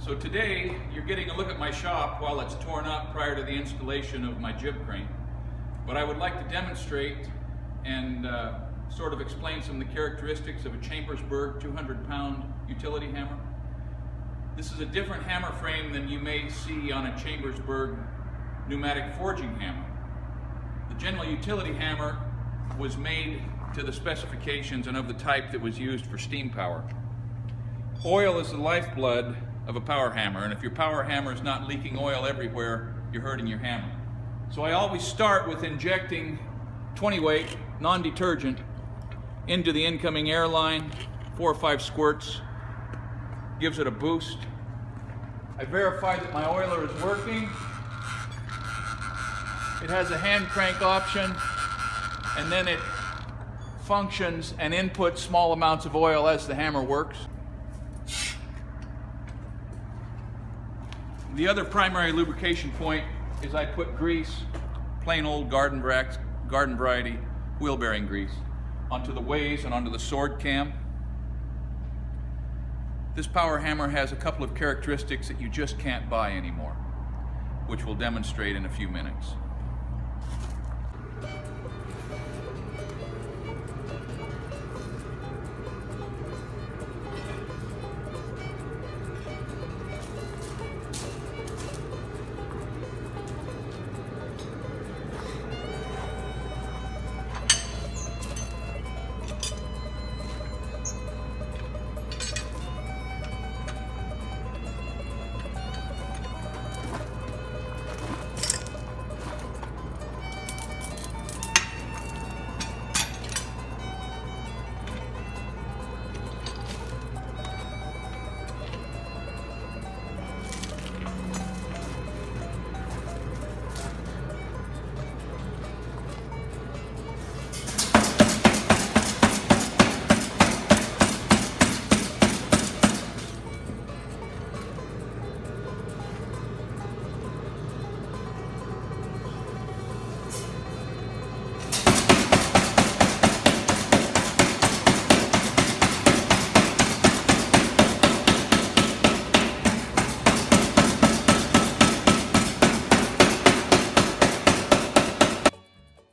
So today you're getting a look at my shop while it's torn up prior to the installation of my jib crane. But I would like to demonstrate and sort of explain some of the characteristics of a Chambersburg 200-pound utility hammer. This is a different hammer frame than you may see on a Chambersburg pneumatic forging hammer. The general utility hammer was made to the specifications and of the type that was used for steam power. Oil is the lifeblood of a power hammer, and if your power hammer is not leaking oil everywhere, you're hurting your hammer. So I always start with injecting 20-weight non-detergent into the incoming air line, 4 or 5 squirts, gives it a boost. I verify that my oiler is working. It has a hand crank option, and then it functions and inputs small amounts of oil as the hammer works. The other primary lubrication point is I put grease, plain old garden variety wheel bearing grease, onto the ways and onto the sword cam. This power hammer has a couple of characteristics that you just can't buy anymore, which we'll demonstrate in a few minutes.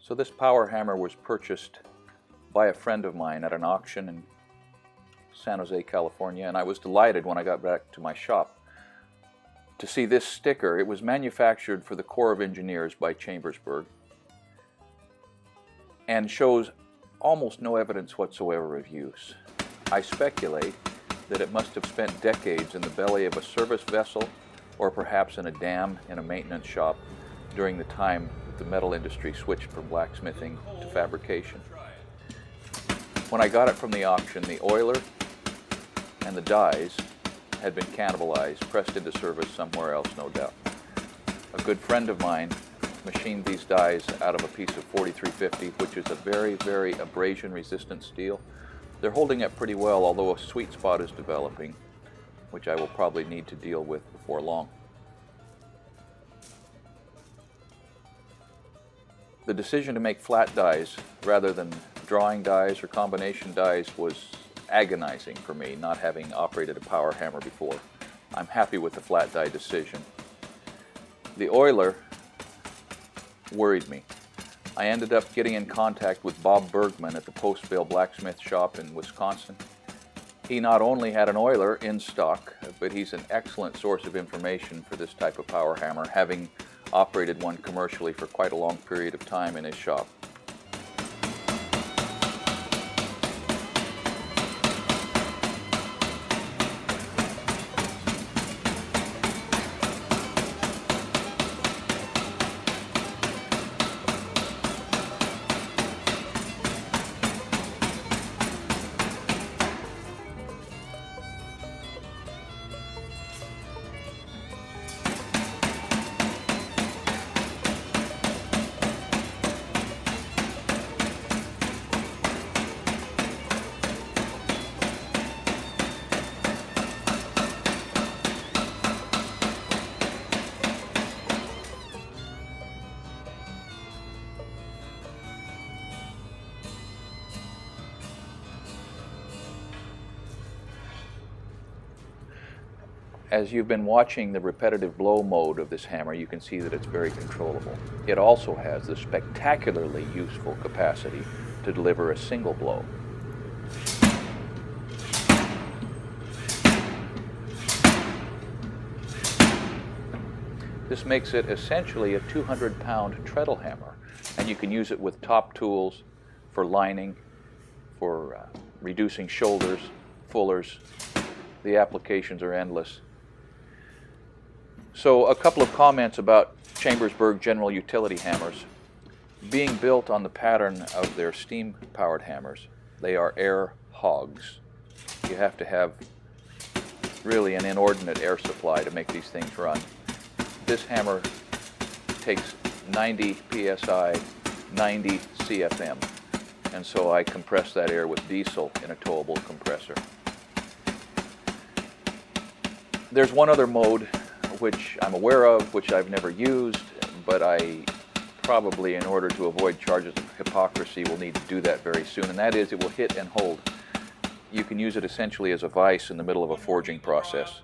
So this power hammer was purchased by a friend of mine at an auction in San Jose, California, and I was delighted when I got back to my shop to see this sticker. It was manufactured for the Corps of Engineers by Chambersburg and shows almost no evidence whatsoever of use. I speculate that it must have spent decades in the belly of a service vessel or perhaps in a dam in a maintenance shop during the time the metal industry switched from blacksmithing to fabrication. When I got it from the auction, the oiler and the dies had been cannibalized, pressed into service somewhere else, no doubt. A good friend of mine machined these dies out of a piece of 4350, which is a very, very abrasion-resistant steel. They're holding up pretty well, although a sweet spot is developing, which I will probably need to deal with before long. The decision to make flat dies rather than drawing dies or combination dies was agonizing for me, not having operated a power hammer before. I'm happy with the flat die decision. The oiler worried me. I ended up getting in contact with Bob Bergman at the Postville Blacksmith shop in Wisconsin. He not only had an oiler in stock, but he's an excellent source of information for this type of power hammer, having operated one commercially for quite a long period of time in his shop. As you've been watching the repetitive blow mode of this hammer, you can see that it's very controllable. It also has the spectacularly useful capacity to deliver a single blow. This makes it essentially a 200-pound treadle hammer, and you can use it with top tools for lining, for reducing shoulders, fullers. The applications are endless. So a couple of comments about Chambersburg general utility hammers. Being built on the pattern of their steam-powered hammers, they are air hogs. You have to have really an inordinate air supply to make these things run. This hammer takes 90 psi, 90 CFM, and so I compress that air with diesel in a towable compressor. There's one other mode which I'm aware of, which I've never used, but I probably, in order to avoid charges of hypocrisy, will need to do that very soon, and that is it will hit and hold. You can use it essentially as a vise in the middle of a forging process.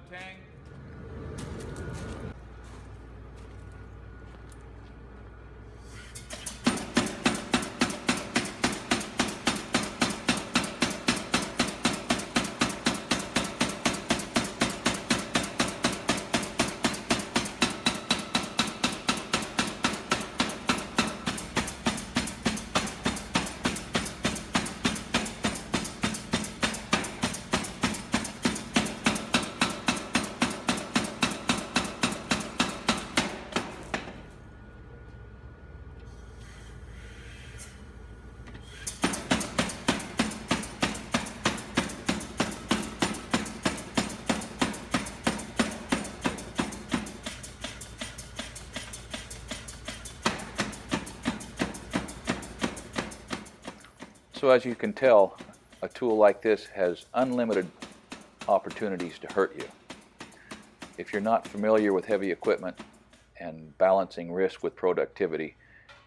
So as you can tell, a tool like this has unlimited opportunities to hurt you. If you're not familiar with heavy equipment and balancing risk with productivity,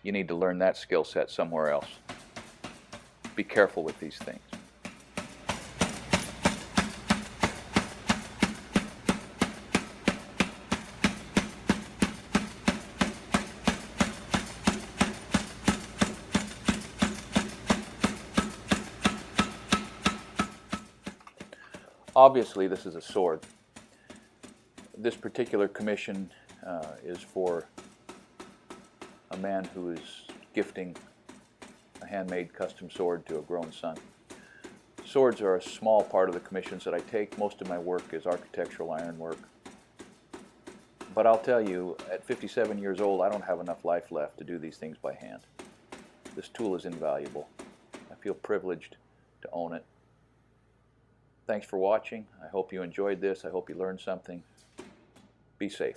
you need to learn that skill set somewhere else. Be careful with these things. Obviously, this is a sword. This particular commission is for a man who is gifting a handmade custom sword to a grown son. Swords are a small part of the commissions that I take. Most of my work is architectural ironwork. But I'll tell you, at 57 years old, I don't have enough life left to do these things by hand. This tool is invaluable. I feel privileged to own it. Thanks for watching. I hope you enjoyed this. I hope you learned something. Be safe.